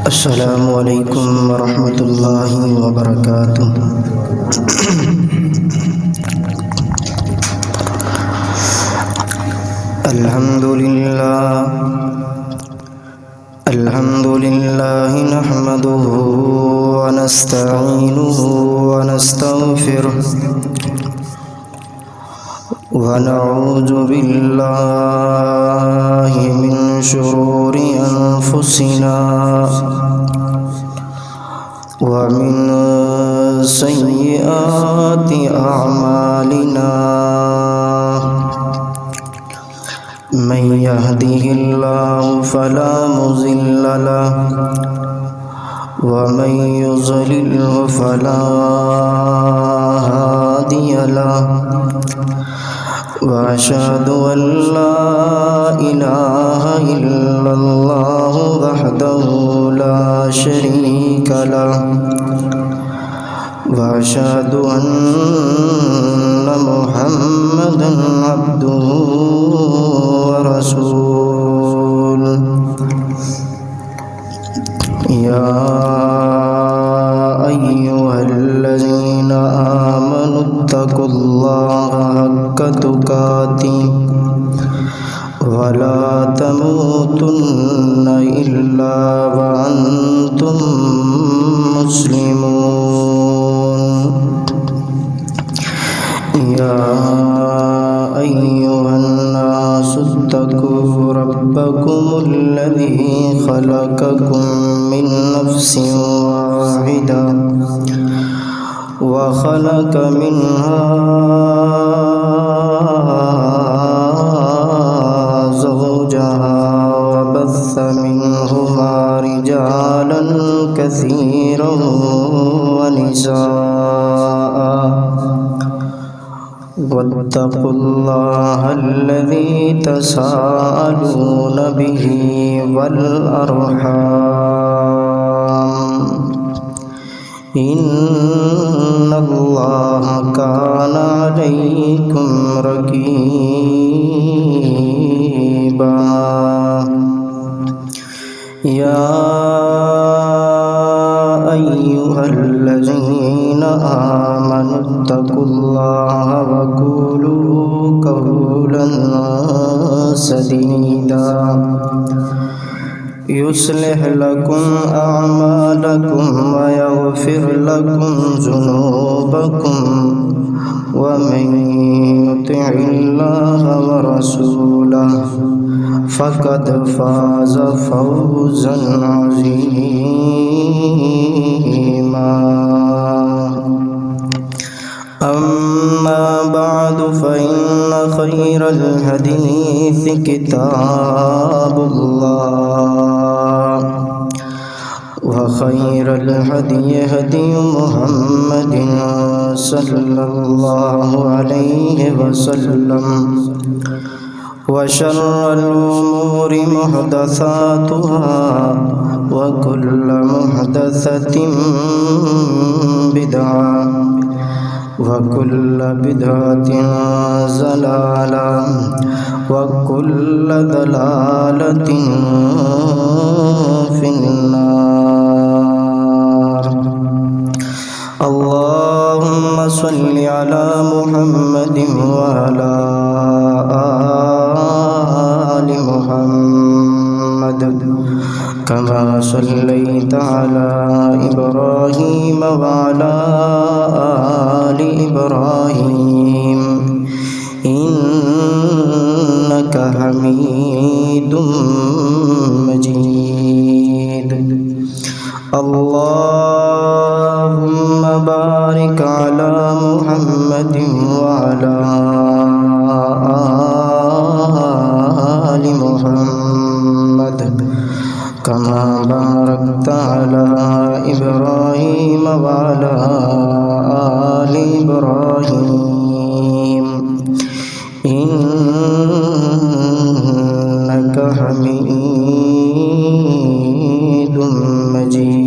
السلام علیکم ورحمۃ اللہ وبرکاتہ۔ الحمد للہ نحمده ونستعینه ونستغفره ونعوذ باللہ من شرور انفسنا ومن سیئات اعمالنا، من يهده الله فلا مضل له ومن يضلله فلا هادي له، وأشهد أن لا إله إلا الله وحده لا شريك له، وأشهد أن محمدا عبده ورسوله۔ يا أيها الذين آمنوا اتقوا الله حق تقاته ولا تموتن إلا وأنتم مسلمون۔ يا أيها الناس اتقوا ربكم الذي خلقكم من نفس واحدة وخلق منها زوجها وبث منهما رجالا كثيرا ونساء، واتقوا الله الذي تساءلون به والأرحام، إن الله كان عليكم رقيبا۔ يا أيها الذين آمنوا اتقوا الله وقولوا قولا سديدا يصلح لكم أعمالكم ويغفر لكم ذنوبكم، ومن يطع الله ورسوله فقد فاز فوزا عظيما۔ أما بعد فإن خير الحديث كتاب الله، وخير الهدي هدي محمد صلى الله عليه وسلم، وشر الأمور محدثاتها، وكل محدثة بدعة، وكل بدعة ضلالة، وكل ضلالة في النار۔ اللهم صل على محمد وعلى آل محمد كما صليت على إبراهيم وعلى آل إبراهيم إنك حميد مجيد۔ اللهم بارك على محمد وعلى آل محمد كما باركت على إبراهيم وعلى آل إبراهيم إنك حميد مجيد۔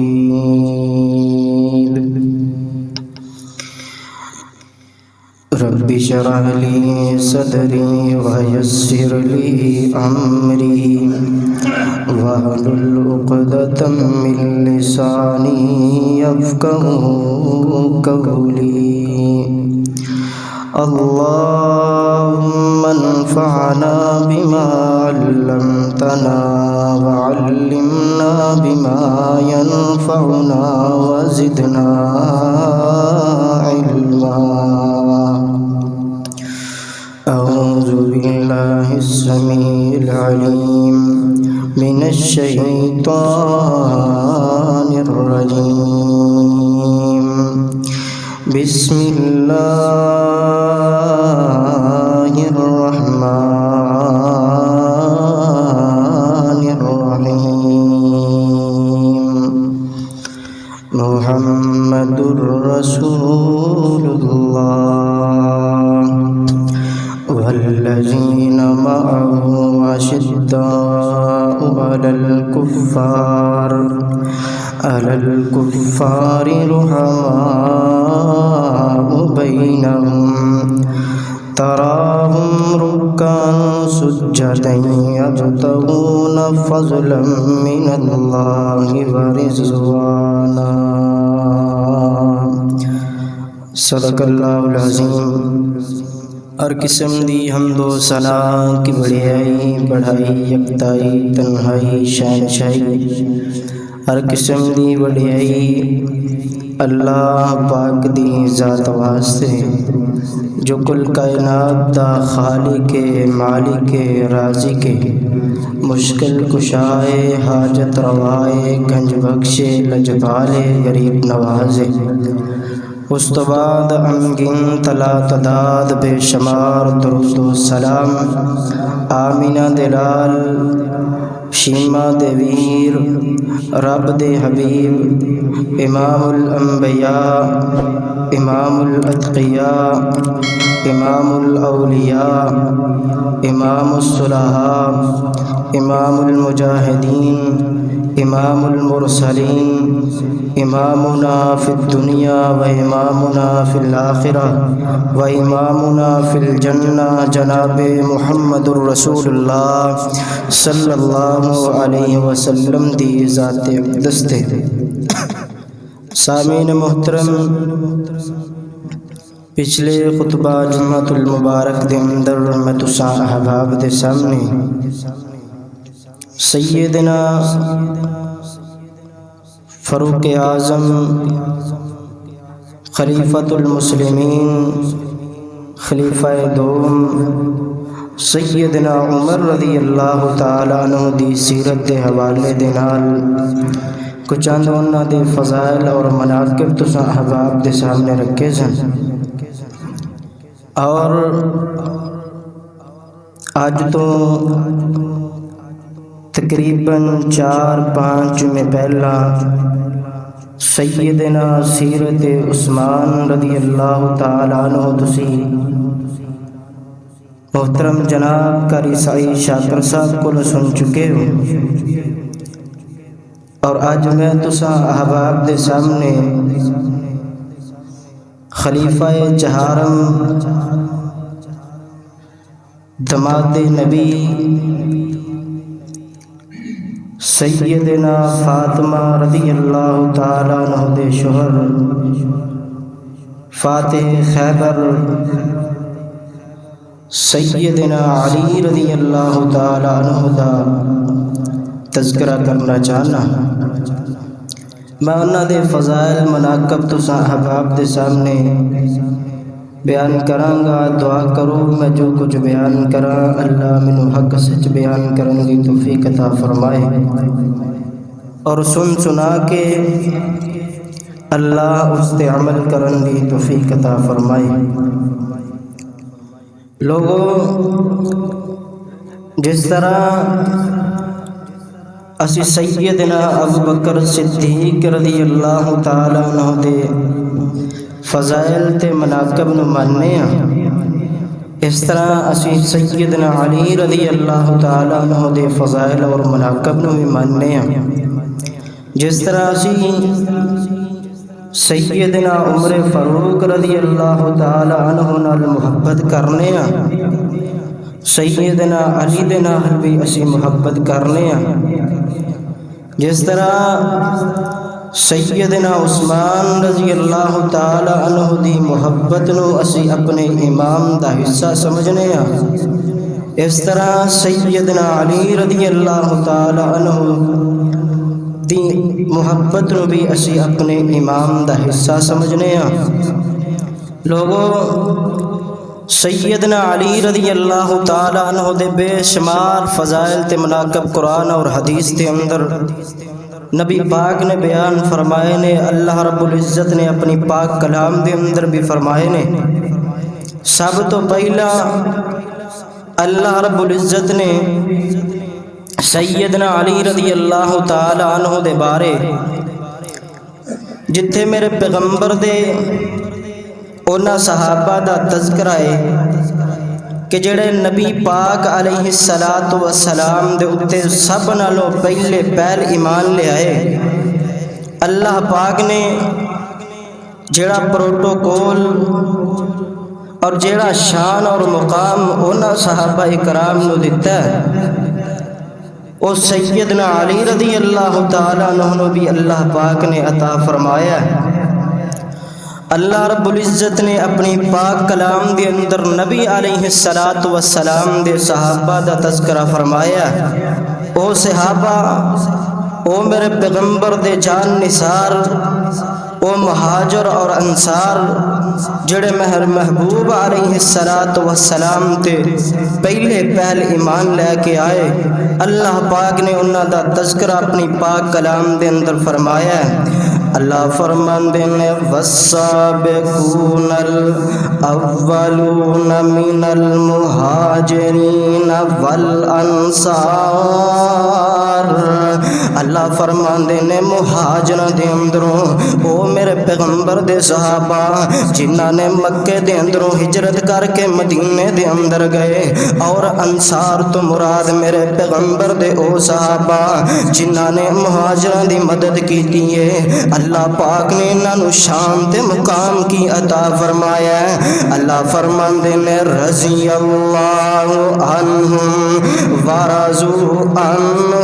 رب اشرح لي صدري ويسر لي أمري واحلل عقدة من لساني يفقهوا قولي اللهم انفعنا بما علمتنا وعلمنا بما ينفعنا وزدنا علما. أعوذ بالله السميع العليم من الشيطان الرجيم. بسم الله الرحمن الرحيم. محمد رسول الله والذين معه أشداء على الكفار رحماء بينهم تراهم ركعا سجدا يبتغون فضلا من الله ورضوانا. صدق اللہ العظیم. ہر قسم دی حمد و ثنا کی بڑھائی یکتائی تنہائی شہنشاہی ہر قسم دی بڑھائی اللہ پاک دی ذات واسطے جو کل کائنات دا خالق مالک رازق مشکل کشائے حاجت روائے گنج بخشے لجپالے غریب نوازے. اس تو بعد انگن تلا تعداد بے شمار درود و سلام آمینہ دلال شیما دے ویر رب دے حبیب امام الانبیاء امام الاتقیاء امام الاولیاء امام الصلحاء امام المجاہدین امام المرسلین امامنا فی الدنیا و امامنا فی الآخرہ و امامنا فی الجنہ جناب محمد الرسول اللہ صلی اللہ علیہ وسلم دی ذات اقدس تے. سامعین محترم، پچھلے خطبہ جمعۃ المبارک دے اندر میں تساں احباب دے سامنے سیدنا فاروق اعظم خلیفۃ المسلمین خلیفہ دوم سیدنا عمر رضی اللہ تعالی عنہ دی سیرت دے حوالے دے نال کچھ انہاں دے فضائل اور مناقب تساں احباب دے سامنے رکھے سن. اور آج تو تقریباً 4-5 جمعے پہلا سیدنا سیرت عثمان رضی اللہ تعالیٰ عنہ تسی محترم جناب قاری سعید شاکر صاحب کو سن چکے ہو. اور آج میں تساں احباب دے سامنے خلیفہ چہارم دماد نبی سیدنا فاطمہ رضی اللہ تعالیٰ عنہ دے شوہر فاتح خیبر سیدنا علی رضی اللہ تعالیٰ عنہ دا تذکرہ کرنا چاہنا. میں انہاں دے فضائل مناقب تساں احباب دے سامنے بیان کراں گا. دعا کرو میں جو کچھ بیان کراں اللہ منو حق سچ بیان کرن دی توفیق عطا فرمائے اور سنا کے اللہ اس تے عمل کرن دی توفیق عطا فرمائے. لوگوں، جس طرح اسی سیدنا ابوبکر صدیق رضی اللہ تعالیٰ عنہ دے فضائل تے مناقب نو ماننے ہیں، اس طرح اسی سیدنا علی رضی اللہ تعالیٰ عنہ دے فضائل اور مناقب نو بھی ماننے ہیں. جس طرح اسی سیدنا عمر فاروق رضی اللہ تعالی عنہ نال محبت کرنے ہاں، سیدنا علی دے نال بھی اسی محبت کرنے ہاں، جس طرح سیدنا عثمان رضی اللہ تعالی عنہ دی محبت نو اسی اپنے امام دا حصہ سمجھنے ہاں، اس طرح سیدنا علی رضی اللہ تعالی عنہ دی محبت نو بھی اسی اپنے امام دا حصہ سمجھنے ہاں۔ لوگوں، سیدنا علی رضی اللہ تعالی عنہ دے بے شمار فضائل تے مناقب قرآن اور حدیث کے اندر نبی پاک نے بیان فرمائے نے، اللہ رب العزت نے اپنی پاک کلام دے اندر بھی فرمائے نے۔ سب تو پہلا اللہ رب العزت نے سیدنا علی رضی اللہ تعالی عنہ دے بارے جتھے میرے پیغمبر دے اونا صحابہ دا تذکرہ ہے کہ جڑے نبی پاک علیہ السلام دے اتے سب نالوں پہلے پہل ایمان لے آئے، اللہ پاک نے جڑا پروٹوکول اور جڑا شان اور مقام اونا صحابہ اکرام نو دیتا ہے، وہ سیدنا علی رضی اللہ تعالی عنہ بھی اللہ پاک نے عطا فرمایا ہے۔ اللہ رب العزت نے اپنی پاک کلام دے اندر نبی علیہ السلام دے صحابہ دا تذکرہ فرمایا ہے۔ او صحابہ، او میرے پیغمبر دے جان نثار، او مہاجر اور انصار جڑے محبوب علیہ السلام تے پہلے پہل ایمان لے کے آئے، اللہ پاک نے انہاں دا تذکرہ اپنی پاک کلام دے اندر فرمایا ہے۔ اللہ فرماندے نے والسابقون الاولون من المہاجرین والانصار، اللہ فرماندے نے مہاجروں دے اندروں او میرے پیغمبر دے صحابہ جنہاں نے مکے دے اندروں ہجرت کر کے مدینے دے اندر گئے، اور انصار تو مراد میرے پیغمبر دے او صحابہ جنہاں نے مہاجروں دی مدد کیتی ہے۔ اللہ پاک نے انہوں شان تے مقام کی عطا فرمایا ہے۔ اللہ فرماندے نے رضی اللہ عنہم ورضوا عنہ،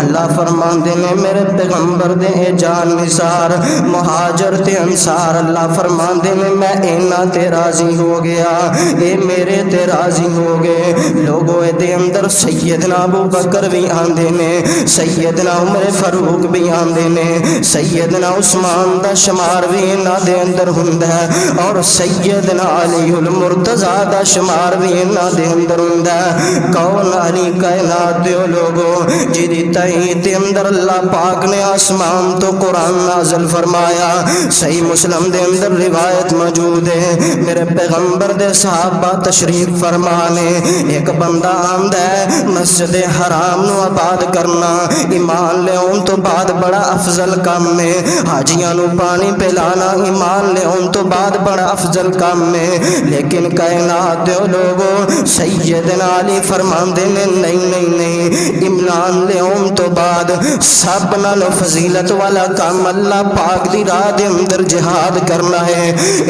اللہ فرماندے نے میرے پیغمبر دے جان نثار مہاجر تے انصار، اللہ فرماندے نے میں اینا تے راضی ہو گیا، اے میرے تے راضی ہو گئے۔ لوگوں دے اندر سیدنا ابو بکر بھی آندے نے، سیدنا عمر فاروق بھی آندے نے، سیدنا عثمان دا شمار بھی انہاں دے اندر ہوندا ہے، اور سیدنا علی المرتضیٰ دا شمار بھی انہاں دے اندر ہوندا ہے۔ کون علی کائنات دے لوگوں جدی تائید دے اندر اللہ پاک نے آسمان تو قرآن نازل فرمایا۔ صحیح مسلم دے اندر روایت موجود ہے، میرے پیغمبر دے صحابہ تشریف فرمانے، ایک بندہ آمدہ ہے مسجد حرام نو آباد کرنا ایمان لے ان تو بعد بڑا افضل کام میں، حاجیاں نو پانی پلانا ایمان لے ان تو بعد بڑا افضل کام میں، لیکن کائنات دے لوگوں سیدنا علی فرماندے نے نہیں نہیں نہیں، ایمان لے ان تو بعد سب نالو فضیلت والا کام اللہ پاک دی راہ دے اندر جہاد کرنا ہے۔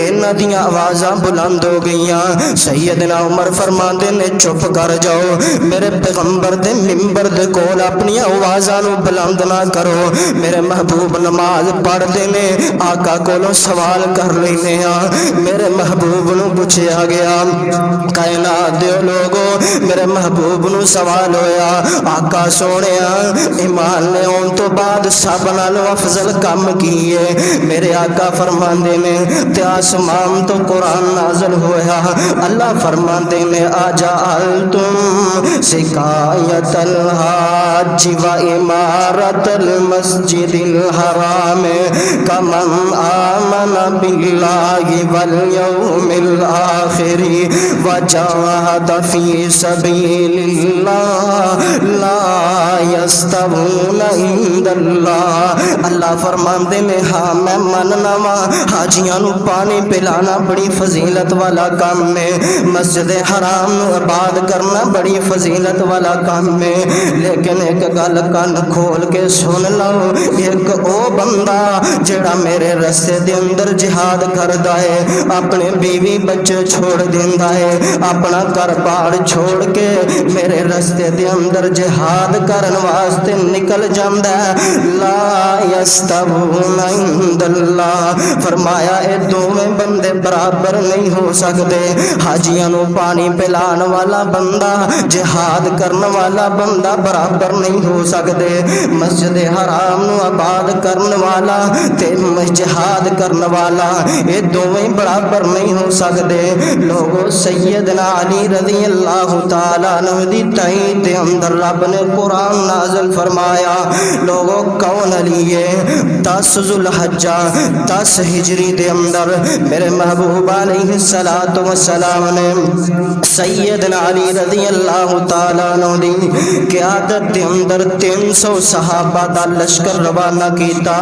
انہاں دیاں آوازاں بلند ہو گئیاں، سیدنا عمر فرماندے نے چپ کر جاؤ، میرے پیغمبر دے منبر دے کول اپنی آوازاں نو بلند نہ کرو، میرے محبوب نماز پڑھ دینے آقا کولوں سوال کر لینے ہاں، میرے محبوب نو پوچھیا گیا کائنات دے لوگوں میرے محبوب نو سوال ہویا آقا سونیا ایمان لے ان تو بعد سب نالوں افضل کام کیے، میرے آقا فرماندے نے تے آسمان تو قرآن نازل ہویا، اللہ فرماندے نے اجعلتم سقایۃ الحاج و امارۃ المسجد الحرام کمن آمن باللہ والیوم الآخر وجاہد فی سبیل اللہ لا یستوون عند اللہ اللہ۔ اللہ فرماندے نے ہاں میں مننا وا حاجیاں نو پانی پلانا بڑی فضیلت والا کام ہے، مسجد حرام نو آباد کرنا بڑی فضیلت والا کام ہے، لیکن ایک گل کان کھول کے سن لو، ایک او بندہ جڑا میرے رستے دے اندر جہاد کردا ہے، اپنے بیوی بچے چھوڑ دیندا ہے، اپنا گھر بار چھوڑ کے میرے رستے دے اندر جہاد کرن واسطے نکل جاندا ہے، لا یستوون عند اللہ، فرمایا اے دوویں بندے برابر نہیں ہو سکتے۔ حاجیاں نو پانی پلان والا بندہ، جہاد کرن والا بندہ برابر نہیں ہو سکتے، مسجد حرام نو آباد کرن والا تے جہاد کرن والا اے دوویں برابر نہیں ہو سکتے۔ لوگو سیدنا علی رضی اللہ تعالیٰ عنہ دی تائید دے اندر رب نے قرآن نازل فرمایا، لوگو کون علی ہے؟ 10 ذوالحجہ 10 ہجری دے اندر میرے محبوب علیہ السلام نے سیدنا علی رضی اللہ تعالیٰ عنہ دی قیادت دے اندر 300 صحابہ دا لشکر روانہ کیتا،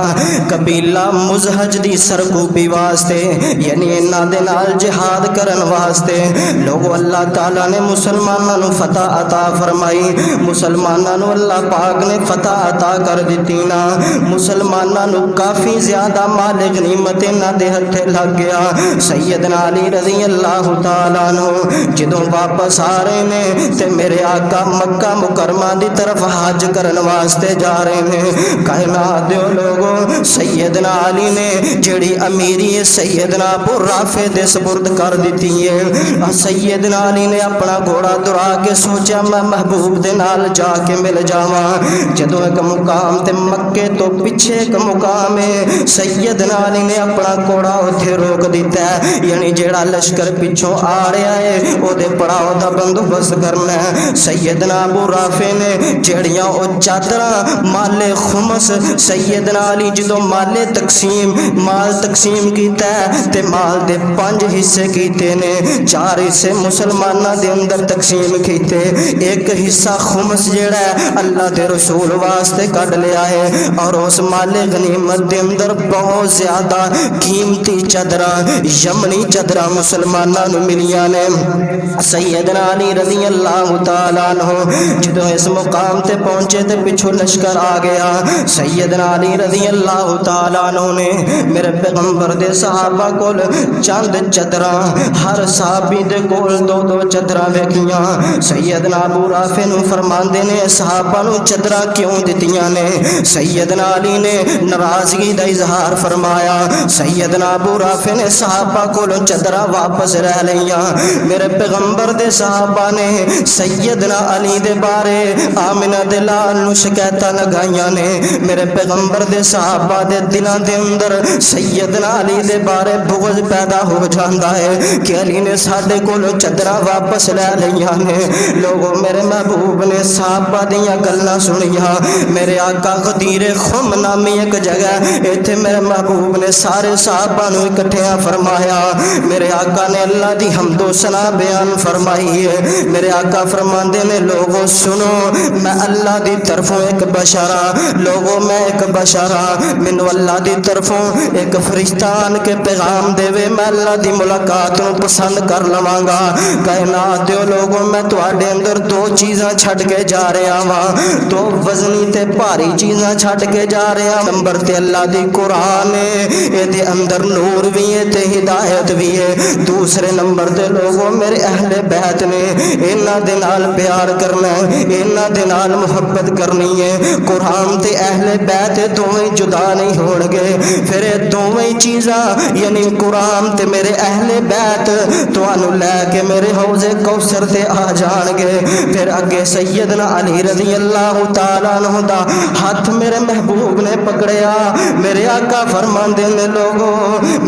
قبیلہ مزہج دی سرکوبی واسطے، یعنی انہاں دے نال جہاد کرن واسطے۔ لوگو اللہ تعالیٰ نے مسلماناں نو فتح عطا فرمائی، مسلماناں نو اللہ پاک نے فتح عطا کر دیتی نا، مسلماناں نو کافی زیادہ مال غنیمت انہاں دے ہتھے لگ گیا۔ سیدنا علی رضی اللہ تعالیٰ عنہ جدوں واپس آ رہے نے تے میرے آقا مکہ مکرمہ دی طرف حج کرن واسطے جا رہے ہیں، کائنات دیو لوگوں سیدنا علی نے جڑی امیری سیدنا ابو رافع دے سپرد کر دیتی ہے۔ سیدنا علی نے اپنا گھوڑا درا کے سوچا میں محبوب دے نال جا کے مل جاواں، جدوں ایک مقام تے مکے تو پیچھے ایک مقام ہے، سیدنا علی نے اپنا گھوڑا اوتھے روک دیتا ہے، یعنی جیڑا لشکر پیچھوں آ رہا ہے او دے پڑاؤ دا بندوبست کرنا ہے۔ سیدنا ابو رافع نے جڑیاں او چادراں مال خمس، سیدنا علی جدوں مال تقسیم کیتا ہے تے مال دے 5 حصے کیتے نے، 4 حصے مسلماناں دے اندر تقسیم کیتے، ایک حصہ خمس جڑا ہے اللہ دے رسول واسطے کڈ لیا ہے، اور اس مال غنیمت دے اندر بہت زیادہ قیمتی چادراں یمنی چادراں مسلماناں نو ملیاں نے۔ سیدنا علی رضی اللہ تعالیٰ عنہ جدوں اس مقام تے پہنچے تے پچھو لشکر آ گیا، سیدنا علی رضی اللہ تعالیٰ عنہ نے میرے پیغمبر دے صحابہ کول چند چادراں، ہر صحابی دے کول 2 چادراں ویکھیاں۔ سیدنا ابو رافع نو فرماندے نے صحابہ نو چادراں کیوں دتیاں نے؟ سیدنا علی نے ناراضگی دا اظہار فرمایا، سیدنا ابو رافع نے صحابہ کول چادراں واپس رہ لیاں۔ میرے پیغمبر دے صحابہ نے سیدنا علی دے بارے آمنہ دے لال نو شکایتاں لگائیاں نے، میرے پیغمبر دے صحابہ دے دلاں دے اندر سیدنا علی دے بارے بغض پیدا ہو جاندا ہے کہ علی نے ساڈے کول چادراں واپس لے لیاں نے۔ لوگوں میرے محبوب نے صحابہ دیاں گلاں سنیاں، میرے آقا غدیر خم نامی ایک جگہ ایتھے میرے محبوب نے سارے صحابہ نو اکٹھیاں فرمایا، میرے آقا نے اللہ دی حمد و ثنا بیان فرمائی ہے۔ میرے آقا فرماندے نے لوگوں سنو میں اللہ دی طرفوں ایک بشارا، لوگوں میں ایک بشارا، مینوں اللہ دی طرفوں ایک فرشتہ آن کے پیغام دے وے، میں اللہ دی ملاقات نو پسند کر لواں گا۔ کائنات دیو لوگوں میں تواڈے اندر 2 چیزاں چھڈ کے جا رہا ہاں، 2 وزنی تے بھاری چیزاں چھڈ کے جا رہا ہاں۔ نمبر تے اللہ دی قرآن ہے، اے دے اندر نور بھی ہے تے ہدایت بھی ہے۔ دوسرے نمبر تے لوگوں میرے اہل بیت نے انہاں دے نال پیار کرنا ہے، انہاں دے نال محبت کرنی ہے۔ قرآن تے اہل بیت دوویں جدا نہیں ہون گے، پھر یہ دوویں چیزاں یعنی قرآن تے میرے اہل بیت تانوں لے کے میرے حوض کوثر تے آ جان گے۔ پھر اگے سیدنا علی رضی اللہ تعالیٰ عنہ دا ہاتھ میرے محبوب نے پکڑیا، میرے آقا فرماندے نے لوگوں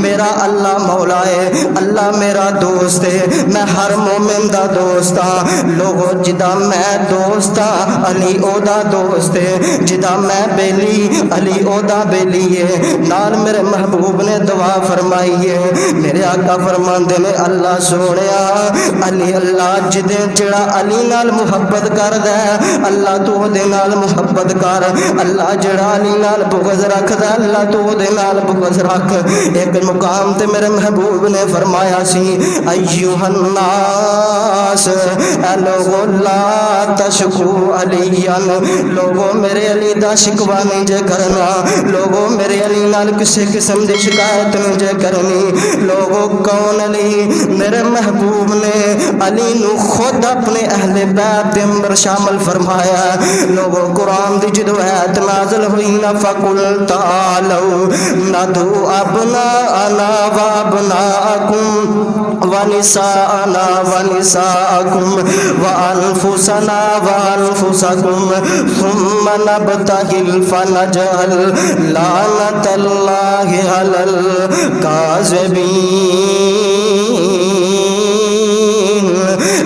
میرا اللہ مولا ہے، اللہ میرا دوست ہے، میں ہر مومن دا دوست ہاں۔ لوگوں جدا میں دوست ہاں علی او دا دوست ہے، جدا میں بیلی علی او دا بیلی ہے۔ نال میرے محبوب نے دعا فرمائی ہے، میرے آقا فرماندے نے اللہ سونیا علی اللہ جڑا علی نال محبت کردا ہے اللہ تو دے نال محبت کر، اللہ اللہ جڑا علی نال بغض رکھدا اللہ تو دے نال بغض رکھ۔ ایک مقام تے میرے محبوب نے فرمایا سی ایھا الناس، اے لوگو لا تشکو علیٰ، لوگو میرے علی دا شکوہ نہیں جے کرنا، لوگو میرے علی نال کسی قسم دی شکایت نہیں جے کرنی۔ لوگو کون علی؟ میرے محبوب نے علی نو خود اپنے اہل بیت دے اندر شامل فرمایا۔ لوگو قرآن دی جدو آیت نازل ہوئی نا فَقُلْ تَعَالَوْا نَدْعُو أَبْنَاءَنَا وَأَبْنَاءَكُمْ وَنِسَاءَنَا وَنِسَاءَكُمْ وَأَنفُسَنَا وَأَنفُسَكُمْ ثُمَّ نَبْتَهِلْ فَنَجْعَلْ لَعْنَتَ اللَّهِ عَلَى الْكَاذِبِينَ۔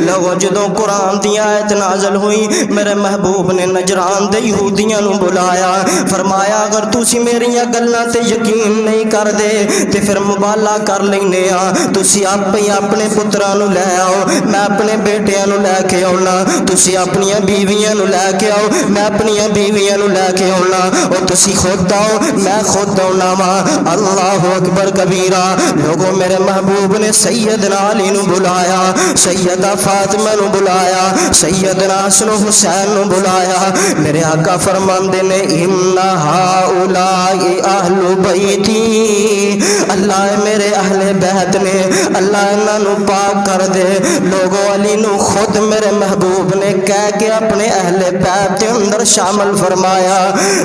لوگو جدو قرآن دی آیت نازل ہوئی میرے محبوب نے نجران دے یہودیاں نو بلایا، فرمایا اگر تسی میریاں گلاں تے یقین نہیں کر دے تے پھر مبالغہ کر لینے آ، تسی اپنے پتراں نو لے آؤ، میں اپنے بیٹیاں نو لے کے آؤنا، تسی اپنیاں بیویاں نو لے کے آؤ، میں اپنیاں بیویاں نو لے کے آؤنا، اور تسی خود آؤ میں خود آؤنا وا۔ اللہ اکبر کبیرہ۔ لوگو میرے محبوب نے سیدنا علی نو بلایا، سیدہ فاطمہ نو بلایا، سیدنا حسن و حسین نو بلایا۔ میرے آقا فرماندے نے ان ہؤلاء اہل بیتی، اللہ میرے اہل بیت نے، اللہ انہاں نو پاک کر دے۔ لوگو علی نو خود میرے محبوب نے کہہ کے اپنے اہل بیت کے اندر شامل فرمایا۔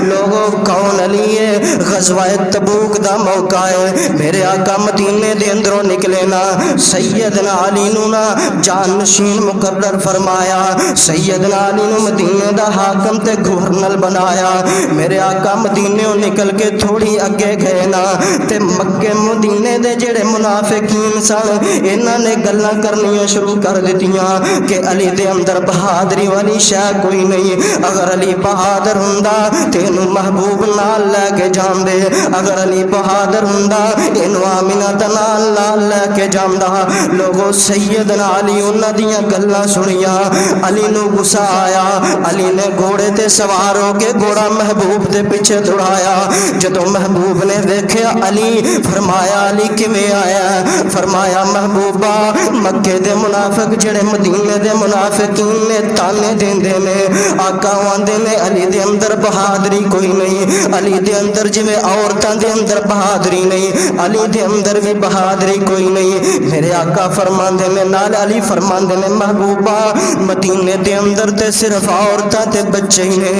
لوگو کون علی ہے؟ غزوہ تبوک دا موقع ہے، میرے آقا مدینے دے اندروں نکلے نا، سیدنا علی نو نا جانشین مقرر فرمایا، سیدنا علی نو مدینے دا حاکم تے گورنر بنایا۔ میرے آقا مدینے نکل کے تھوڑی اگے گئے نا تے مکے مدینے دے جڑے منافقین سن انہاں نے گلاں کرنیاں شروع کر دتیاں کہ علی دے اندر بہادری والی شے کوئی نہیں، اگر علی بہادر ہوندا تے اینوں محبوب نال لے کے جاندے، اگر علی بہادر ہوندا اینوں آمینہ دے نال لے کے جاندا۔ لوگو سیدنا علی انہاں دیاں گلاں سنیاں، علی نو غصہ آیا، علی نے گھوڑے تے سوار ہو کے گھوڑا محبوب دے پیچھے دوڑایا۔ جدو محبوب نے دیکھیا علی، فرمایا علی کیویں آیا؟ فرمایا محبوبہ مکے دے منافق جڑے مدینے دے منافقین نے تانے دیندے نے، آقا آندے نے علی دے اندر بہادری کوئی نہیں، علی دے اندر جویں عورتاں دے اندر بہادری نہیں، علی دے اندر بھی بہادری کوئی نہیں۔ میرے آقا فرماندے نے نال علی فرماندے نے محبوبہ مدینے دے اندر تے صرف عورتاں تے بچے ہی نے،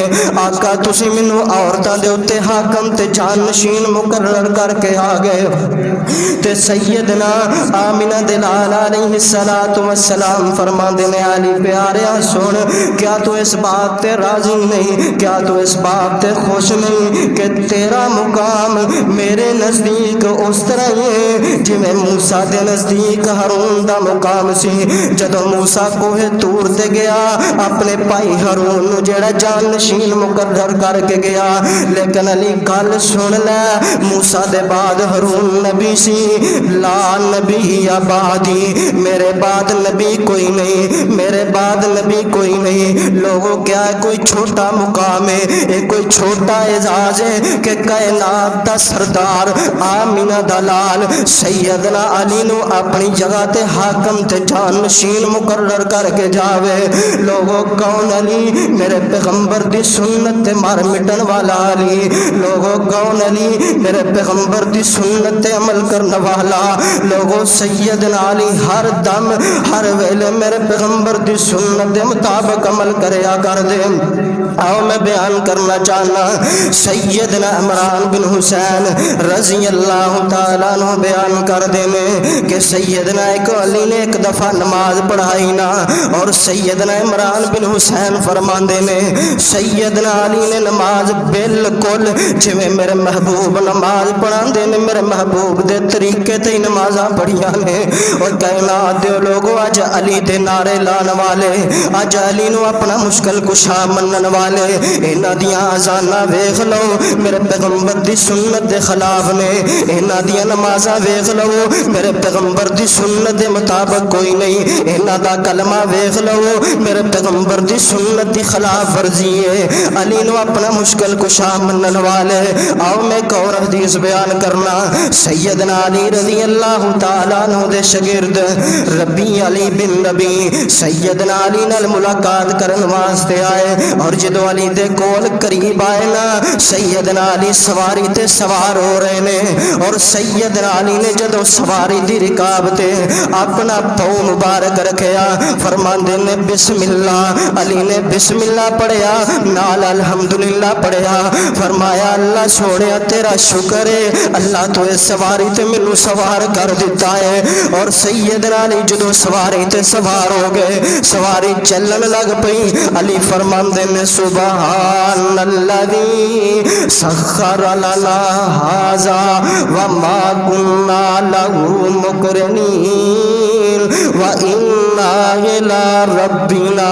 آقا تسی مینوں عورتاں دے اوتے حاکم تے جانشین مقرر کر کے آ گئے تے سیدنا آمینہ دے لال علیہ السلام فرماندے نے علی پیاریا سن، کیا تو اس بات تے راضی نہیں، کیا تو اس بات تے خوش نہیں کہ تیرا مقام میرے نزدیک اس طرح ہے جویں موسیٰ دے نزدیک ہارون دا مقام سی۔ جدو موسیٰ کوہ طور تے گیا اپنے بھائی ہارون نو جڑا جانشین مقرر کر کے گیا، لیکن علی گل سن لے موسیٰ دے بعد ہارون نبی سی، لا نبی یا بعدی، میرے بعد نبی کوئی نہیں، میرے بعد نبی کوئی نہیں۔ لوگوں کیا ہے کوئی چھوٹا مقام ہے، ایک کوئی چھوٹا اعزاز ہے کہ کائنات دا سردار آمینہ دلال سیدنا علی نو اپنی جگہ تے حاکم تے جانشین مقرر کر کے جاوے۔ لوگوں کون علی؟ میرے پیغمبر دی سنت تے مار مٹن والا علی۔ لوگوں کون علی؟ میرے پیغمبر دی سنت تے عمل کرنے والا۔ لوگوں سیدنا علی ہر دم ہر ویلے میرے پیغمبر دی سنت دے مطابق عمل کریا کر دے۔ آؤ میں بیان کرنا چاہنا سیدنا عمران بن حسین رضی اللہ تعالیٰ عنہ بیان کر دینے کہ سیدنا علی نے ایک دفعہ نماز پڑھائی نا، اور سیدنا عمران بن حسین فرماندے نے سیدنا علی نے نماز بالکل جویں میرے محبوب نماز پڑھاندے نے میرے محبوب دے طریقے لگے تے نمازاں پڑھیاں نے اور کائنات دے لوگو اج علی دے نعرے لان والے اج علی نو اپنا مشکل کشا منن والے انہاں دیاں اذاناں ویکھ لو میرے پیغمبر دی سنت دے خلاف نے انہاں دیاں نمازاں ویکھ لو میرے پیغمبر دی سنت دے مطابق کوئی نہیں انہاں دا کلمہ ویکھ لو میرے پیغمبر دی سنت دی خلاف ورزی ہے علی نو اپنا مشکل کشا منن والے آؤ میں ایک اور حدیث بیان کرنا سیدنا علی رضی اللہ تعالیٰ عنہ دے شگرد ربی علی بن ربی سیدنا علی نال ملاقات کرن واسطے آئے اور جدو علی دے کول قریب آئے نا سیدنا علی سواری تے سوار ہو رہے نے اور سیدنا علی نے جدو سواری دی رکاب تے اپنا پاؤں مبارک رکھیا فرماندے نے بسم اللہ علی نے بسم اللہ پڑھیا نال الحمدللہ پڑھیا فرمایا اللہ سوڑیا تیرا شکر ہے اللہ تو اس سواری تے مینوں سوار کر دیتا ہے اور سیدنا علی جدو سواری تے سوار ہو گئے سواری چلن لگ پئی علی فرماندے نے سبحان الذی سخر لنا ھذا وما كنا له مقرنین وإنا إلى ربنا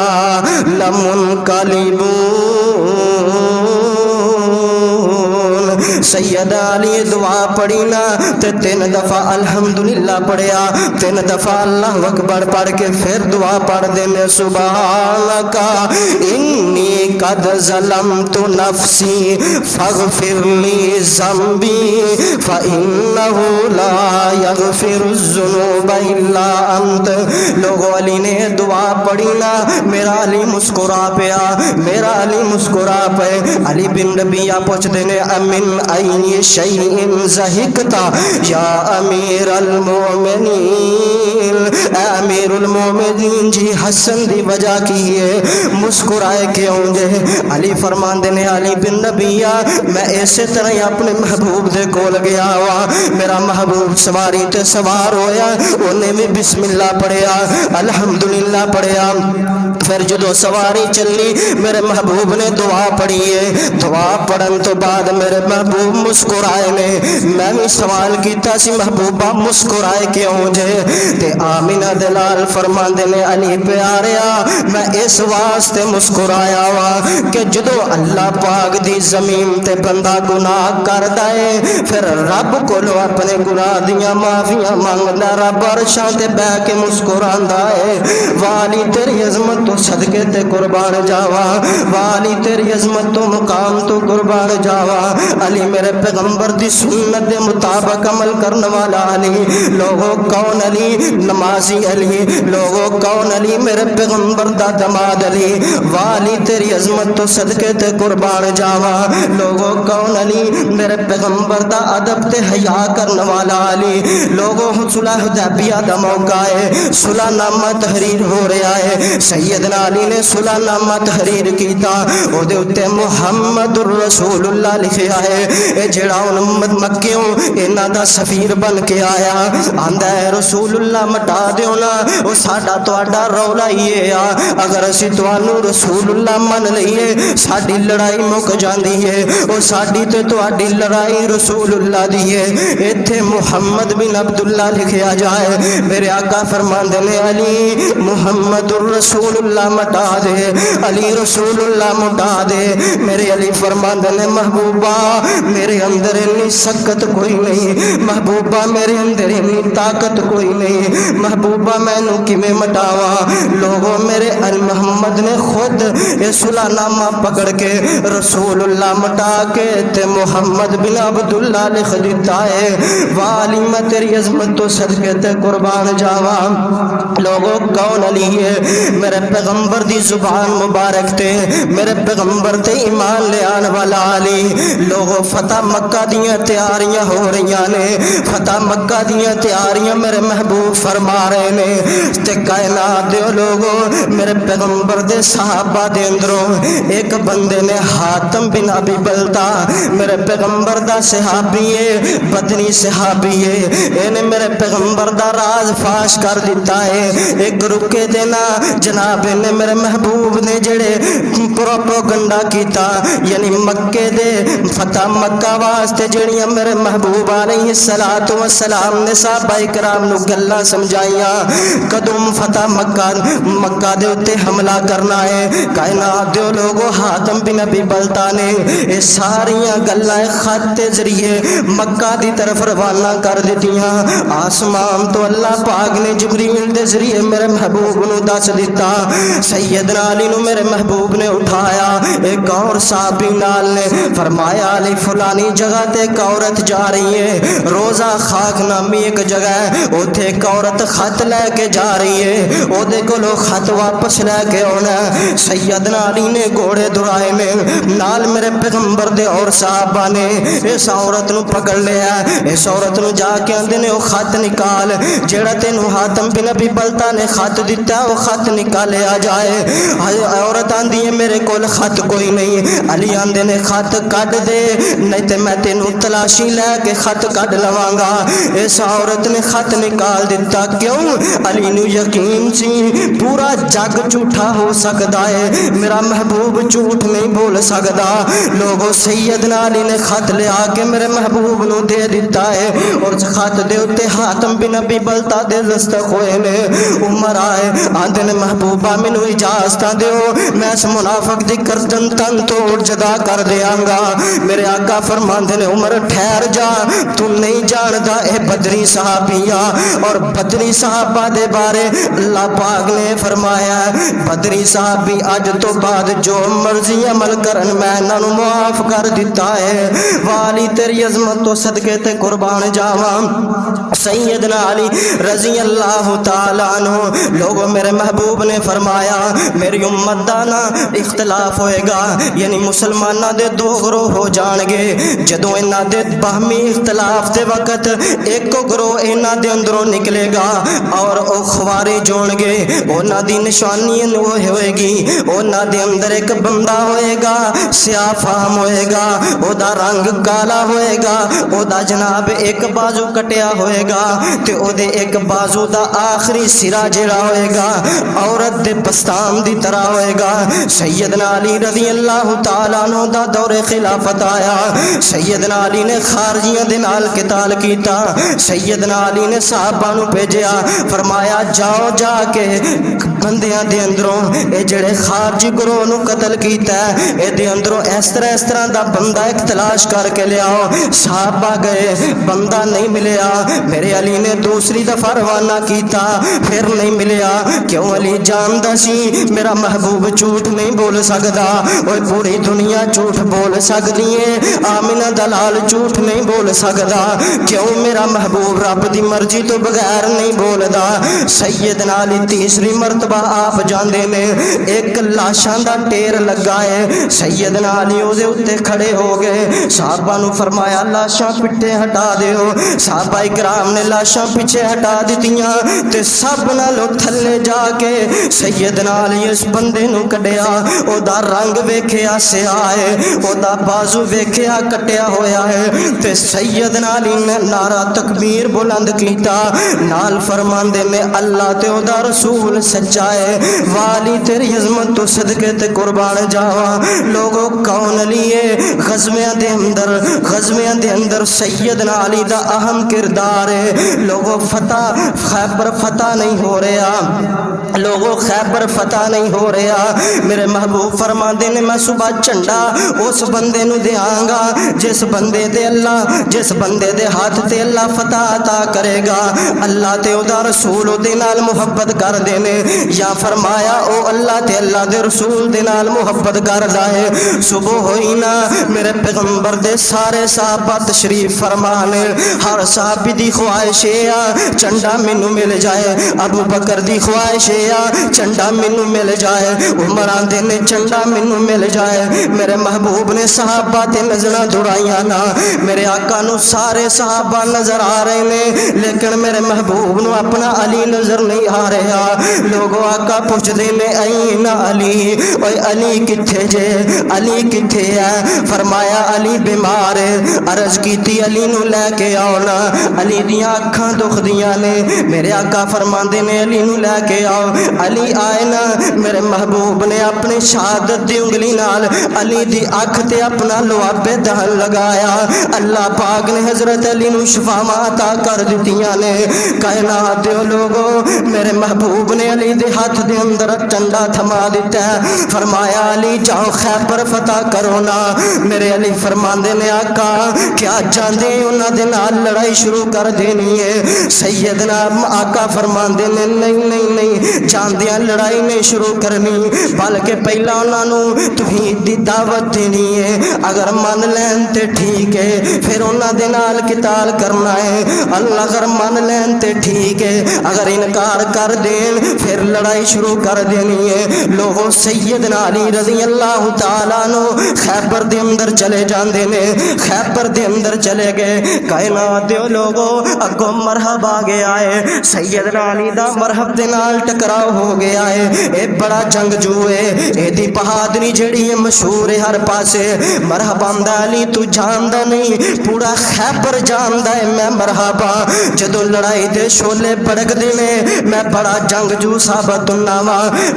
لمنقلبون سید علی دعا پڑھی نا تے 3 دفعہ الحمدللہ پڑھیا 3 دفعہ اللہ اکبر پڑھ کے پھر دعا پڑھ دے میں سبحانک انی قد ظلمت نفسی فاغفر لی ذنبی فإنہ لا یغفر الذنوب الا انت لوگو علی نے دعا پڑھی نا میرا علی مسکرا پیا میرا علی مسکرا پے علی بن ربیعہ پوچھتے نے امن این شیء ضحکتا یا امیر المومنین اے امیر المومنین جی حسن دی وجہ کی ہے مسکرائے کیوں جے علی فرمان دینے علی بن ربیعہ میں ایسے طرح ہی اپنے محبوب دے کول گیا ہوا میرا محبوب سواری تے سوار ہویا انہیں بھی بسم اللہ پڑھیا الحمدللہ پڑھیا پھر جدو سواری چلی میرے محبوب نے دعا پڑھی ہے دعا پڑھن تو بعد میرے محبوب مسکرائے نے میں بھی سوال کیتا سی محبوبہ مسکرائے کیوں جے تے آمینہ دلال فرماندے نے علی پیاریا میں اس واسطے مسکرایا وا کہ جدو اللہ پاک دی زمین تے بندہ گناہ کر دائے پھر رب کو لو اپنے گناہ دیاں معافیاں مانگنا رب عرشاں تے بے کے مسکراندا ہے والی تیری عظمت تو صدقے تے قربان جاوا والی تیری عظمت تو مقام تو قربان جاوا علی میرے پیغمبر دی سنت دے مطابق عمل کرنے والا علی لوگوں کون علی نمازی علی لوگوں کون علی میرے پیغمبر دا دماد علی والی تیری عظمت تو صدقے تے قربان جاوا لوگوں کون علی میرے پیغمبر دا ادب تے حیا کرنے والا علی لوگوں صلح حدیبیہ دا موقع ہے صلح نامہ تحریر ہو رہا ہے سیدنا علی نے صلح نامہ تحریر کیتا او دے اتے محمد الرسول اللہ لکھیا ہے اے جڑا ان مکیوں انہاں دا سفیر بن کے آیا آندا ہے رسول اللہ مٹا دیو نا او ساڈا تہاڈا رولا ہی ہے اگر اسی تانوں رسول اللہ من لئیے ساڈی لڑائی مک جاندی ہے او ساڈی تے تہاڈی لڑائی رسول اللہ دی ہے ایتھے محمد بن عبداللہ لکھیا جائے میرے آقا فرماندے نے علی محمد الرسول اللہ مٹا دے علی رسول اللہ مٹا دے میرے علی فرماندے نے محبوبہ میرے اندر اتنی سکت کوئی نہیں محبوبہ میرے اندر اتنی طاقت کوئی نہیں محبوبہ میں نو کیویں مٹاواں لوگوں میرے محمد نے خود یہ صلح نامہ پکڑ کے رسول اللہ مٹا کے تے محمد بن عبداللہ لکھ دیتا ہے والی میں تیری عظمت تو صدقے تے قربان جاواں لوگوں کون علی ہے میرے پیغمبر دی زبان مبارک تے میرے پیغمبر تے ایمان لے آن والا علی لوگوں فتح مکہ دیاں تیاریاں ہو رہیاں نے فتح مکہ دیاں تیاریاں میرے محبوب فرما رہے نے تے کائنات دے لوگوں میرے پیغمبر دے صحابہ دے اندروں ایک بندے نے حاتم بن ابی بلتا میرے پیغمبر دا صحابی ہے بدنی صحابی ہے اینے میرے پیغمبر دا راز فاش کر دیتا ہے ایک رکے دینا جناب نے میرے محبوب نے جڑے پروپوگنڈا کیتا یعنی مکے دے فتح مکہ واسطے جڑیاں میرے محبوب علیہ الصلوۃ والسلام نے صحابہ کرام نو گلاں سمجھائیاں کدوں فتح مکہ دے اوتے حملہ کرنا ہے کائنات دے لوگو حاتم بن ابی بلتا نے اے ساریاں گلاں خط دے ذریعے مکہ دی طرف روانہ کر دتیاں آسمان تو اللہ پاک نے جبریل دے ذریعے میرے محبوب نو دس دیتا سیدنا علی نو میرے محبوب نے اٹھایا ایک اور صحابی نال نے فرمایا علی فلانی جگہ تے ایک عورت جا رہی ہے روزہ خاک نامی ایک جگہ ہے اوتھے ایک عورت خط لے کے جا رہی ہے او دے کولو خط واپس لے کے آنا سیدنا علی نے گھوڑے دڑائے نے نال میرے پیغمبر دے اور صحابہ نے اس عورت نو پکڑ لیا اس عورت نو جا کے اندے نے او خط نکال جیڑا تینو حاتم بن ابی بلتا نے خط دیتا ہے وہ خط نکالیا جائے عورت آندی ہے میرے کول خط کوئی نہیں علی آندے نے خط کڈ دے نہیں تے میں تینو تلاشی لے کے خط کڈ لواں گا اس عورت نے خط نکال دیتا کیوں علی نو یقین سی پورا جگ جھوٹا ہو سکدا ہے میرا محبوب جھوٹ نہیں بول سکدا لوگو سیدنا علی نے خط لے آ کے میرے محبوب نو دے دیتا ہے اور خط دے اوتے حاتم بن ابی بلتا دے دستخط ہوئے نے عمر آئے آندے نے محبوبہ مینو اجازت دیو میں اس منافق دی گردن تن توڑ جدا کر دیاں گا میرے آقا فرماندے نے عمر ٹھہر جا تو نہیں جاندا اے بدری صحابیاں اور بدری صحابہ دے بارے اللہ پاک نے فرمایا بدری صحابی اج تو بعد جو مرضی عمل کرن میں انہاں نوں معاف کر دیتا ہے والی تیری عظمت تو صدقے تے قربان جاواں سیدنا علی رضی اللہ تعالی عنہ لوگوں میرے محبوب نے فرمایا میری امت دا نا اختلاف ہوئے گا یعنی مسلمانہ دے دو گروہ ہو جان گے جدوں انہاں دے باہمی اختلاف دے وقت ایک گروہ انہاں دے اندروں نکلے گا اور او خوارج ہون گے انہاں دی نشانی ہوئے گی انہاں دے اندر ایک بندہ ہوئے گا سیاہ فام ہوئے گا او دا رنگ کالا ہوئے گا او دا جناب ایک بازو کٹیا ہوئے گا تے او دے ایک بازو دا آخری سرا جڑا ہوئے گا عورت دے پستان دی طرح ہوئے گا سیدنا علی رضی اللہ تعالیٰ عنہ دا دور خلافت آیا سیدنا علی نے خارجیاں دے نال قتال کیتا سیدنا علی نے صحابہ نو بھیجیا فرمایا جاؤ جا کے بندیاں دے اندروں اے جڑے خارجی گروہ نو قتل کیتا ہے اے دے اندروں اس طرح دا بندہ ایک تلاش کر کے لے آؤ صحابہ گئے بندہ نہیں ملیا میرے علی نے دوسری دفعہ روانہ کیتا پھر نہیں ملیا کیوں علی جاندا سی میرا محبوب جھوٹ نہیں بول سکدا اوے پوری دنیا جھوٹ بول سکدی ہے آمنہ دلال جھوٹ نہیں بول سکدا کیوں میرا محبوب رب دی مرضی تو بغیر نہیں بولدا سیدنا علی تیسری مرتبہ آپ جاندے نے ایک لاشاں دا ٹیر لگا ہے سیدنا علی او دے اوتے کھڑے ہو گئے صحابہ نو فرمایا لاشاں پٹھے ہٹا دیو صحابہ کرام نے لاشاں پیچھے ہٹا دیتیاں تے سب نالوں تھلے جا کے سیدنا علی اس بندے نو کڈیا او دا رنگ ویکھیا سیاہ ہے او دا بازو ویکھیا کٹیا ہویا ہے تے سیدنا علی نے نعرہ تکبیر بلند کیتا نال فرماندے میں اللہ تے او دا رسول سچا ہے والی تیری عظمت تو صدقے تے قربان جاواں لوگوں کون علی ہے غزویاں دے اندر سیدنا علی دا اہم کردار ہے لوگوں خیبر فتح نہیں ہو رہا لوگوں خیبر فتح نہیں ہو رہا میرے محبوب فرماندے نے میں صبح جھنڈا اس بندے نو دیاں گا جس بندے دے ہاتھ تے اللہ فتح عطا کرے گا اللہ تے او دا رسول او دے نال محبت کر دینے یا فرمایا او اللہ تے اللہ دے رسول دے نال محبت کردا ہے صبح ہوئی نا میرے پیغمبر دے سارے صحابہ تشریف فرمانے ہر صحابی دی خواہش ہے چنڈا مینوں مل جائے ابو بکر دی خواہش ہے چنڈا مینوں مل جائے عمر آندے نے چنڈا مینوں مل جائے میرے محبوب نے صحابہ تے نظراں دوڑائیاں نا میرے آقا نو سارے صحابہ نظر آ رہے نے لیکن میرے محبوب نو اپنا علی نظر نہیں آ رہا لوگوں آقا پوچھ دے نے این علی اوے علی کتھے جے علی کتھے ہے فرمایا علی بیمار ہے عرض کیتی علی نو لے کے آؤ نا علی دیاں اکھاں دکھ دیاں نے میرے آقا فرماندے نے علی نو لے کے آؤ علی آئے نا میرے محبوب نے اپنی شہادت دی انگلی نال علی دی اکھ تے اپنا لوابے امتحان لگایا، اللہ پاک نے حضرت علی نو شفاواں عطا کر دتیاں نے۔ کائنات دے لوگو میرے محبوب نے علی دے ہاتھ دے اندر ڈنڈا تھما دیتا ہے، فرمایا علی جاؤ خیبر فتح کرو نا۔ میرے علی فرماندے نے آقا کیا جاندے انہاں دے نال لڑائی شروع کر دینی ہے؟ سیدنا آقا فرماندے نے نہیں نہیں نہیں، جاندیاں لڑائی نہیں شروع کرنی، بلکہ پہلا انہاں نو توحید دی دعوت دینی ہے، اگر من لین تے ٹھیک ہے، پھر انہاں دے نال قتال کرنا ہے، اللہ اگر من لین تے ٹھیک ہے، اگر انکار کر دین پھر لڑائی شروع کر دینی ہے۔ لوگوں سیدنا علی رضی اللہ تعالیٰ عنہ خیبر دے اندر چلے جاندے نے، خیبر دے اندر چلے گئے، کائنات دے لوگوں اگوں مرحب آ گیا ہے، سیدنا علی دا مرحب دے نال ٹکراؤ ہو گیا ہے، اے بڑا جنگجو ہے، اے دی بہادری جڑی ہے مشہور ہے ہر پاسے، مرحبا علی تو جاندا نہیں پورا خیبر جاندا ہے میں مرحبا، جدو لڑائی دے شولے بڑک دینے میں بڑا جنگجو ثابت ہونا،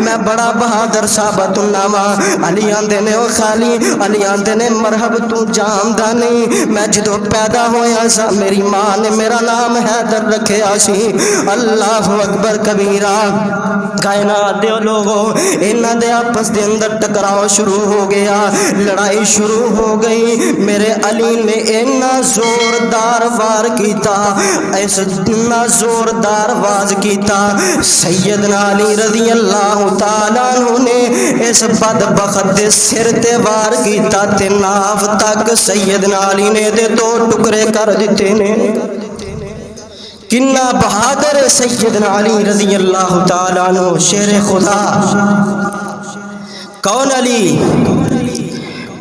میں بڑا بہادر ثابت ہونا۔ علی آندے نے او خالی، علی آندے نے مرحب تو جاندا نہیں میں جدو پیدا ہویا سا میری ماں نے میرا نام حیدر رکھیا سی۔ اللہ اکبر کبیرہ، کائنات دے لوگوں انہاں دے آپس دے اندر ٹکراؤ شروع ہو گیا، لڑائی شروع ہو گئی۔ میرے علی نے اتنا زوردار وار کیتا، اتنا زوردار واز کیتا، سیدنا علی رضی اللہ تعالیٰ عنہ نے اس بدبخت دے سر تے وار کیتا تے ناف تک سیدنا علی نے دے دو ٹکڑے کر دیتے نے۔ کنا بہادر سیدنا علی رضی اللہ تعالیٰ عنہ، شیر خدا۔ کون علی؟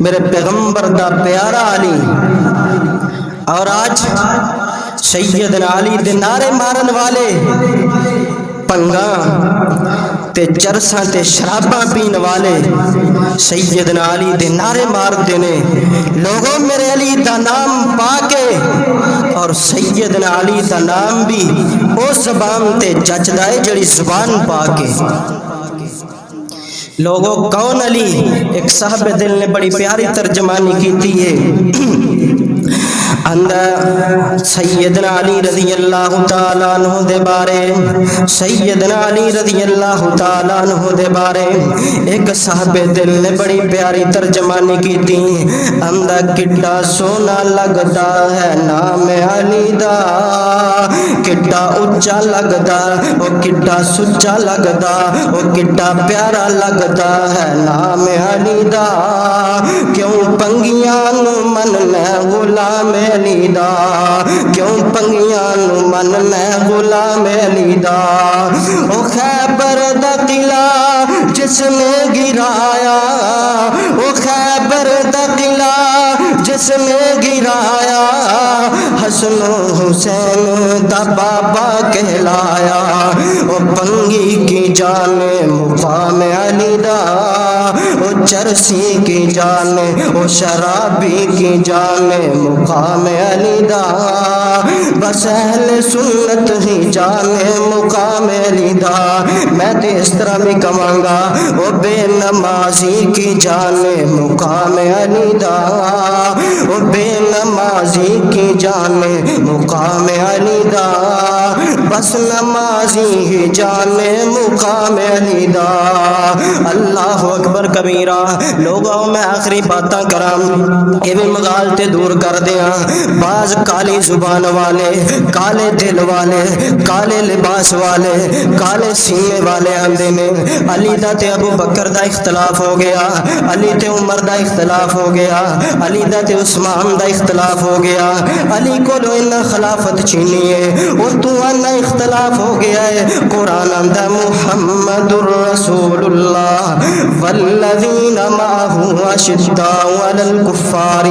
میرے پیغمبر دا پیارا علی۔ اور آج سیدنا علی دے نعرے مارن والے، پنگاں تے چرساں تے شراباں پین والے سیدنا علی دے نعرے مار دینے۔ لوگوں میرے علی دا نام پا کے اور سیدنا علی دا نام بھی اس زبان تے جچدا ہے جڑی زبان پا کے۔ لوگوں کون علی؟ ایک صاحب دل نے بڑی پیاری ترجمانی کیتی ہے، اندر سیدنا علی رضی اللہ تعالیٰ عنہ دے بارے، سیدنا علی رضی اللہ تعالیٰ عنہ دے بارے ایک صاحب دل نے بڑی پیاری ترجمانی کی تھی، اندر کٹا سونا لگتا ہے نام علی دا، کٹا اچھا لگتا وہ کٹا سچا لگتا وہ کٹا پیارا لگتا ہے نام علی دا، کیوں پنگیاں نو مننا غلام علی دا، کیوں پنگیاں نو مننا غلام علی دا، او خیبر دا قلعہ جس نے گرایا، او خیبر دا قلعہ جس نے گرایا، حسن و حسین دا بابا کہلایا، او پنگی کی جان مقام علی دا، او چرسی کی جان او شرابی کی جان مقام علی دا، بس اہل سنت ہی جان مقام علی دا، میں تے اس طرح بھی کہوں گا او بے نمازی کی جان مقام علی دا، او بے نمازی کی جان مقام علی دا، بس نمازی ہی جان مقام علی دا۔ اللہ اکبر کبیرہ۔ لوگوں میں آخری باتاں کرام یہ بھی مغال تے دور کر دیا، بعض کالی زبان والے، کالے دل والے، کالے لباس والے، کالے سینے والے آندے نے علی دا تے ابو بکر دا اختلاف ہو گیا، علی تے عمر دا اختلاف ہو گیا، علی دا تے عثمان دا اختلاف ہو گیا، علی کو لو انہا خلافت چینی ہے اور تو انہا اختلاف ہو گیا ہے۔ قرآن اندہ محمد الرسول اللہ والذین معه اشداء علی الکفار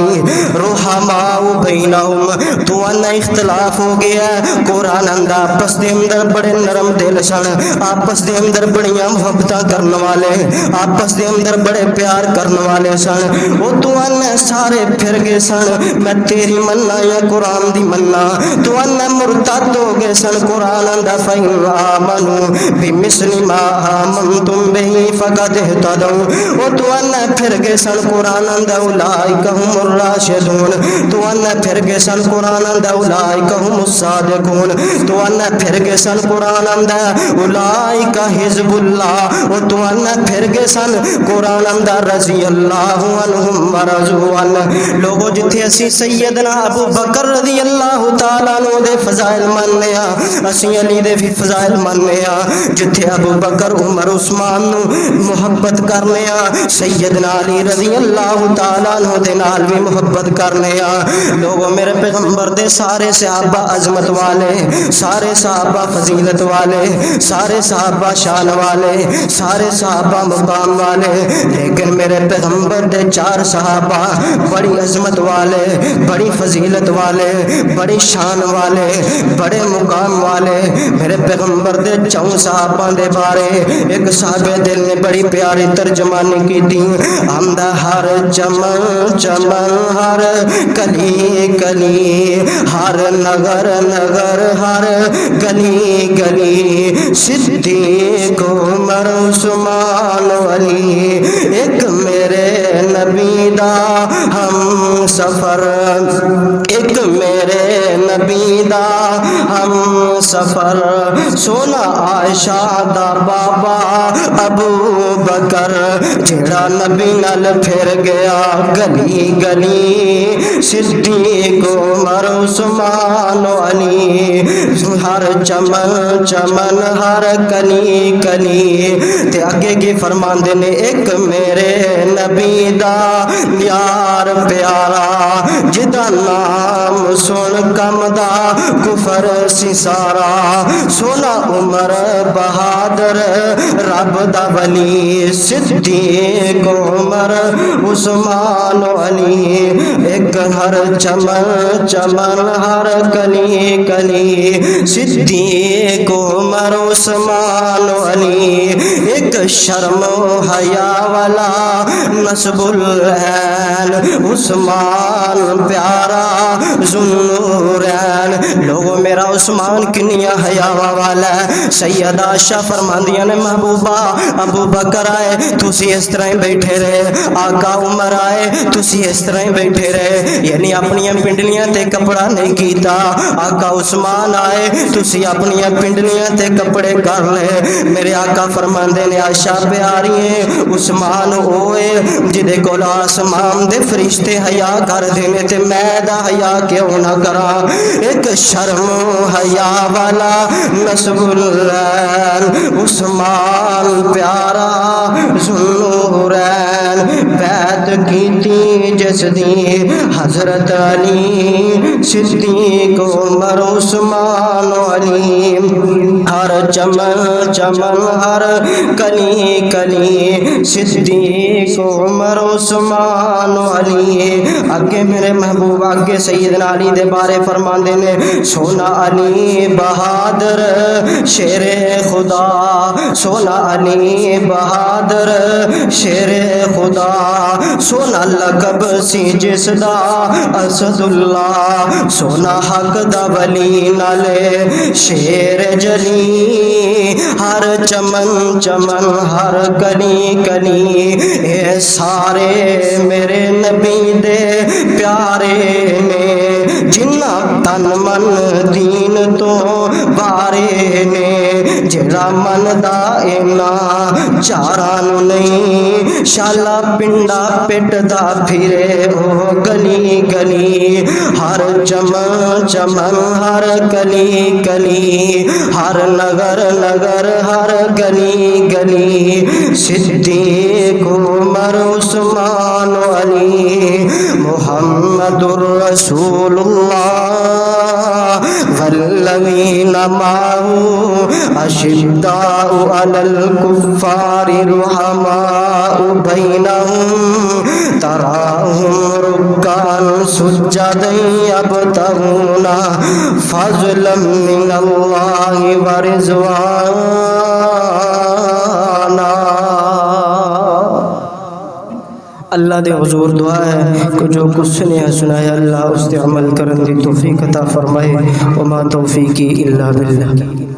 رحماء بینہم، تو انہا اختلاف صاف ہو گیا قرآن اندر آپس دے اندر بڑے نرم دل سن آپس دے اندر بڑیاں محبتاں کرن والے آپس دے اندر بڑے پیار کرن والے سن وہ تو انے سارے پھر گئے سن میں تیری مننا یا قرآن دی مننا تو انے مرتد ہو گئے سن قرآن اندر فَإِنْ آمَنُوا بِمِثْلِ مَا آمَنْتُمْ بِهِ فَقَدْ اهْتَدَوْا وہ تو انے پھر گئے سن قرآن اندر اولئک هم الراشدون تو انے پھر گئے سن قرآن اندر اولئک هم الصادقون تو انے پھر گئے سن قرآن اندر اولئک حزب اللہ وہ تو انے پھر گئے سن قرآن اندر رضی اللہ عنہم ورضوا عنہ لوگوں جتھے اسی سیدنا ابو بکر رضی اللہ تعالیٰ عنہ دے فضائل مننے اسی علی دے بھی فضائل مننے جتھے ابو بکر عمر عثمان محبت کرنے سیدنا علی رضی اللہ تعالیٰ عنہ دے نال بھی محبت کرنے لوگوں میرے پیغمبر دے سارے صحابہ عظمت والے سارے صحابہ فضیلت والے سارے صحابہ شان والے سارے صحابہ مقام والے لیکن میرے پیغمبر دے 4 صحابہ بڑی عظمت والے بڑی فضیلت والے بڑی شان والے بڑے مقام والے میرے پیغمبر دے 4 صحابہ دے بارے ایک صحابہ دل نے بڑی پیاری ترجمانی کی تھی ہمدہ ہر چمن چمن ہر کلی کلی ہر نگر نگر ہر گلی گلی صدیق عمر عثمان علی ایک میرے نبی دا ہم سفر ایک میرے نبی دا ہم سفر سونا عائشہ دا بابا ابو بکر جڑا نبی نال پھر گیا گلی گلی صدیق عمر عثمان علی ہر چمن چمن ہر کلی کلی تے آگے کی فرمان دینے ایک میرے نبی دا یار پیارا جدا نام سن کم دا کفر سی سارا سونا عمر بہادر رب دا ولی صدیق عمر عثمان علی ایک ہر چمن چمن ہر کلی کلی صدیق عمر عثمان علی ایک شرم و حیا والا نسب العین عثمان پیارا ذوالنورین لوگوں میرا عثمان کنیا حیا والا ہے سیدہ عائشہ فرماندیاں نے محبوبہ ابو بکر آئے تسی اس طرح بیٹھے رہے آقا عمر آئے تسی اس طرح بیٹھے رہے یعنی اپنی پنڈلیاں تے کپڑا نہیں کیتا آقا عثمان آئے تسی اپنی پنڈلیاں تے کپڑے کر لے میرے آقا فرماندے نے عائشہ پیاری ہے عثمان ہوئے جدے کول آسمان دے فرشتے حیا کر دینے تے میں دا حیا کیوں نہ کرا ایک شرم حیا والا نسب العین عثمان پیارا ذوالنورین بیعت کیتی جس دی حضرت علی صدیق عمر عثمان علی ہر چمن چمن ہر کلی کلی صدیق عمر عثمان علی آگے میرے محبوب آگے سیدنا علی دے بارے فرمان دینے سونا علی بہادر شیر خدا سونا علی بہادر شیر خدا سونا لقب سی جس دا اسد اللہ سونا حق دا ولی نالے شیر جلی ہر چمن چمن ہر کلی کلی اے سارے میرے نبی دے پیارے نے جنہ تن من دین تو بارے نے جڑا من دا اینا چاران نہیں شالا پنڈا پٹ دا پھرے او گلی گلی ہر چمن چمن ہر کلی کلی ہر نگر نگر ہر گلی گلی صدیق عمر عثمان علی محمد الرسول اللہ والذین معه اشداء علی الکفار رحماء بینہم تراہم رکعا سجدا یبتغون فضلا من اللہ ورضوانا۔ اللہ دے حضور دعا ہے کہ جو کچھ سنے سنا ہے اللہ اس تے عمل کرن دی توفیق عطا فرمائے، وما توفیقی الا باللہ۔